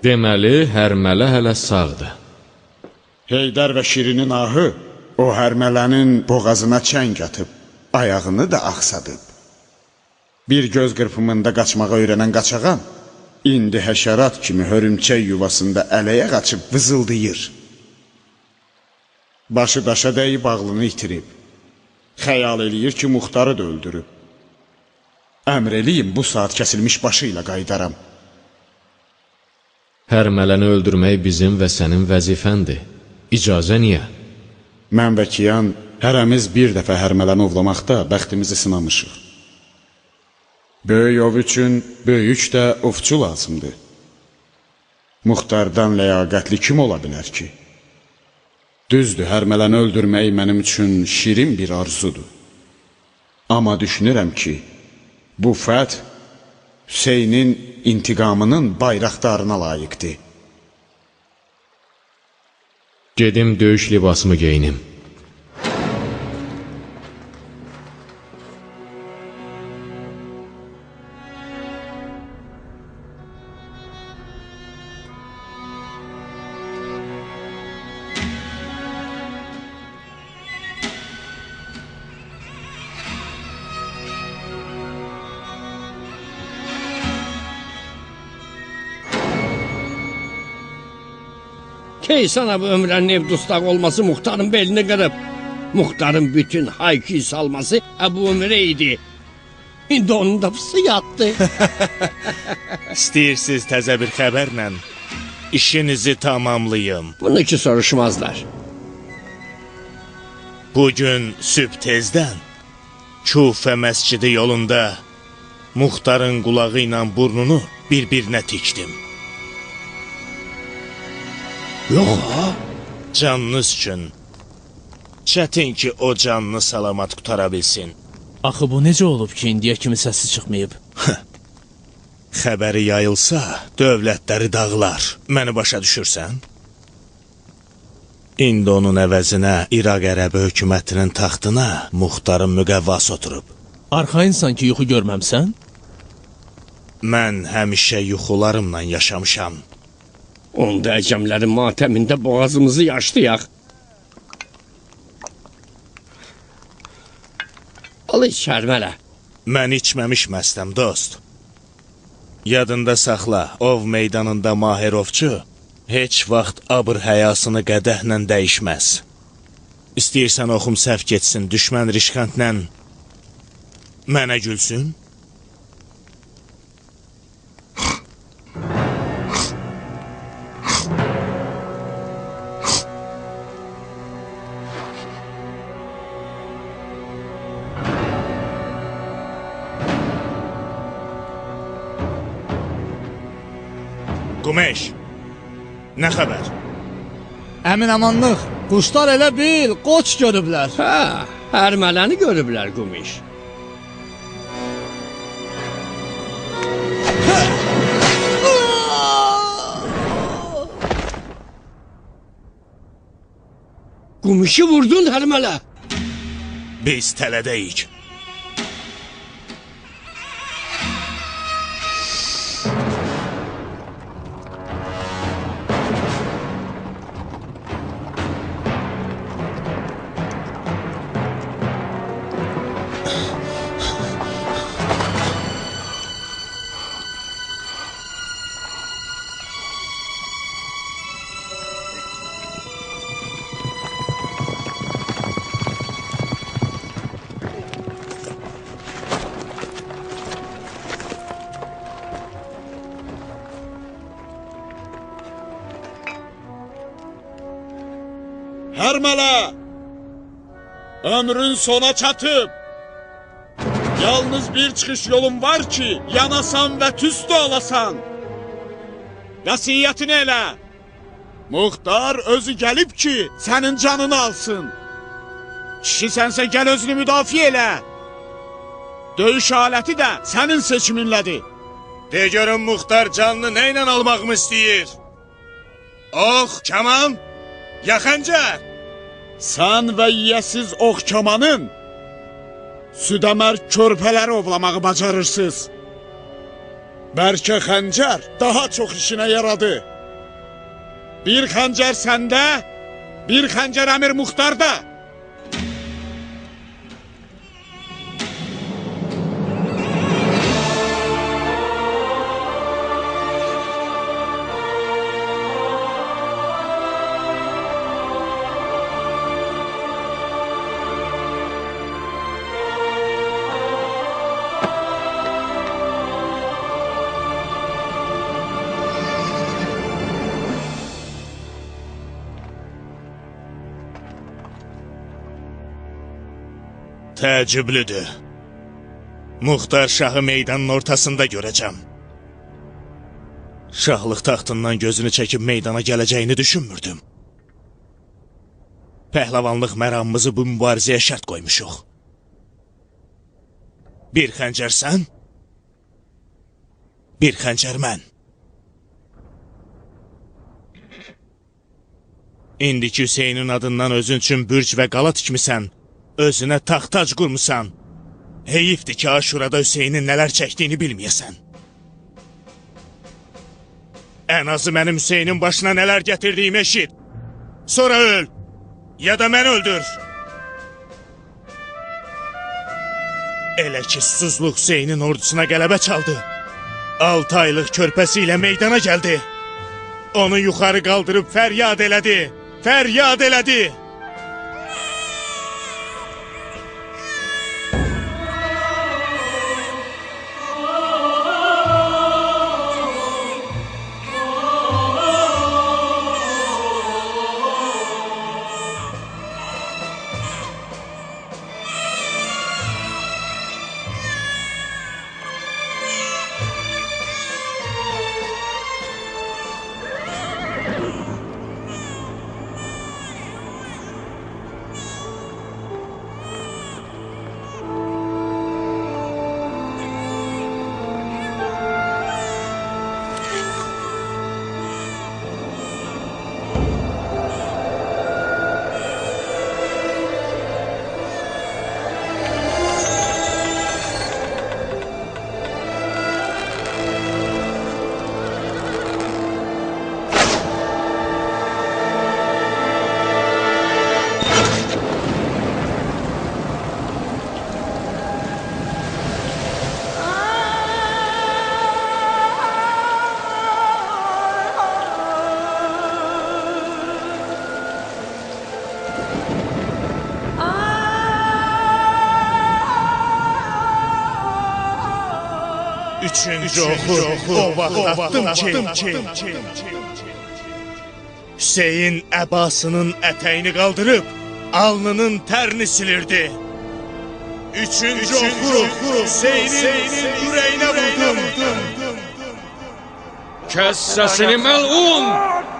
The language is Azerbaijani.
Deməli, Hərmələ hələ sağdır. Heydər və Şirinin ahı o Hərmələnin boğazına çəng atıb, ayağını da axsadıb. Bir göz qırpımında qaçmağa öyrənən qaçağan, indi həşərat kimi hörümçək yuvasında ələyə qaçıb vızıldayır. Başı daşa dəyib ağlını itirib. Xəyal eləyir ki, Muxtarı da öldürüb. Əmr eləyim, bu saat kəsilmiş başı ilə qaydaram. Hərmələni öldürmək bizim və sənin vəzifəndir. İcazə niyə? Mən və Kiyan hərəmiz bir dəfə Hərmələni ovlamaqda bəxtimizi sınamışıq. Böyük ov üçün böyük də ovçu lazımdır. Muxtardan ləyaqətli kim ola bilər ki? Düzdür, Hərmələni öldürmək mənim üçün şirin bir arzudur. Amma düşünürəm ki, bu fəth Hüseynin intiqamının bayraqdarına layiqdir. Gedim döyüş libasımı geyinim. Keysan abi ömrənin ev dustaq olması Muxtarın belini qırıb. Muxtarın bütün hayki salması Əbu Ömrə idi. İndi onun da fısı yatdı. İstəyirsiniz təzə bir xəbərlə işinizi tamamlayım. Bunu ki soruşmazlar. Bugün sübh tezdən Kufə məscidi yolunda Muxtarın qulağı ilə burnunu bir-birinə tikdim. Yox ha? Canınız üçün. Çətin ki o canını salamat qutara bilsin. Axı bu necə olub ki, indiyə kimi səsi çıxmayıb? Xəbəri yayılsa, dövlətləri dağılar. Məni başa düşürsən? İndi onun əvəzinə İraq ərəbi hökumətinin taxtına Muxtarın müqəvvası oturub. Arxayınsan ki, yuxu görməmsən? Mən həmişə yuxularımla yaşamışam. Onda əcəmlərin matəmində boğazımızı yaşlayaq. Al iç Hərmələ. Mən içməmiş məstəm, dost. Yadında saxla, ov meydanında mahir ovçu heç vaxt abır həyasını qədəhlə dəyişməz. İstəyirsən oxum səhv getsin, düşmən rişkantlə mənə gülsün? Qumeş, nə xəbər? Əmin-amanlıq, quşlar elə bil, qoç görüblər. Hə, Hərmələni görüblər Qumiş. Qumişi vurdun Hərmələ. Biz tələdəyik. Hərmələ! Ömrün sona çatıb. Yalnız bir çıxış yolun var ki, yanasan və tüstü alasan. Vəsiyyətini elə. Muxtar özü gəlib ki, sənin canını alsın. Kişi sənsə gəl özünü müdafiə elə. Döyüş aləti də sənin seçiminlədir. De görün Muxtar canını nə ilə almağımı istəyir? Ox, kaman, ya xəncər? Sən və yiyəsiz ox kamanın südəmər körpələri ovlamağı bacarırsınız. Bəlkə xəncər daha çox işinə yaradı. Bir xəncər səndə, bir xəncər Əmir Muxtarda. Təəccüblüdür. Muxtar şahı meydanın ortasında görəcəm. Şahlıq taxtından gözünü çəkib meydana gələcəyini düşünmürdüm. Pəhləvanlıq məramımızı bu mübarizəyə şərt qoymuşuq. Bir xəncər sən, bir xəncər mən. İndiki Hüseynin adından özün üçün bürc və qala tikmisən, özünə taxtac qurmusan. Heyifdir ki, Aşurada Hüseynin nələr çəkdiyini bilməyəsən. Ən azı mənim Hüseynin başına nələr gətirdiyimi eşit. Sonra öl, ya da məni öldür. Elə ki, susuzluq Hüseynin ordusuna qələbə çaldı. 6 aylıq körpəsi ilə meydana gəldi. Onu yuxarı qaldırıb fəryad elədi, fəryad elədi. Üçüncü oxu o vaxt attım ki, Hüseyin əbasının ətəyini qaldırıb, alnının tərini silirdi. Üçüncü oxu Hüseynin ürəyinə vurdum. Kəs səsini məlun!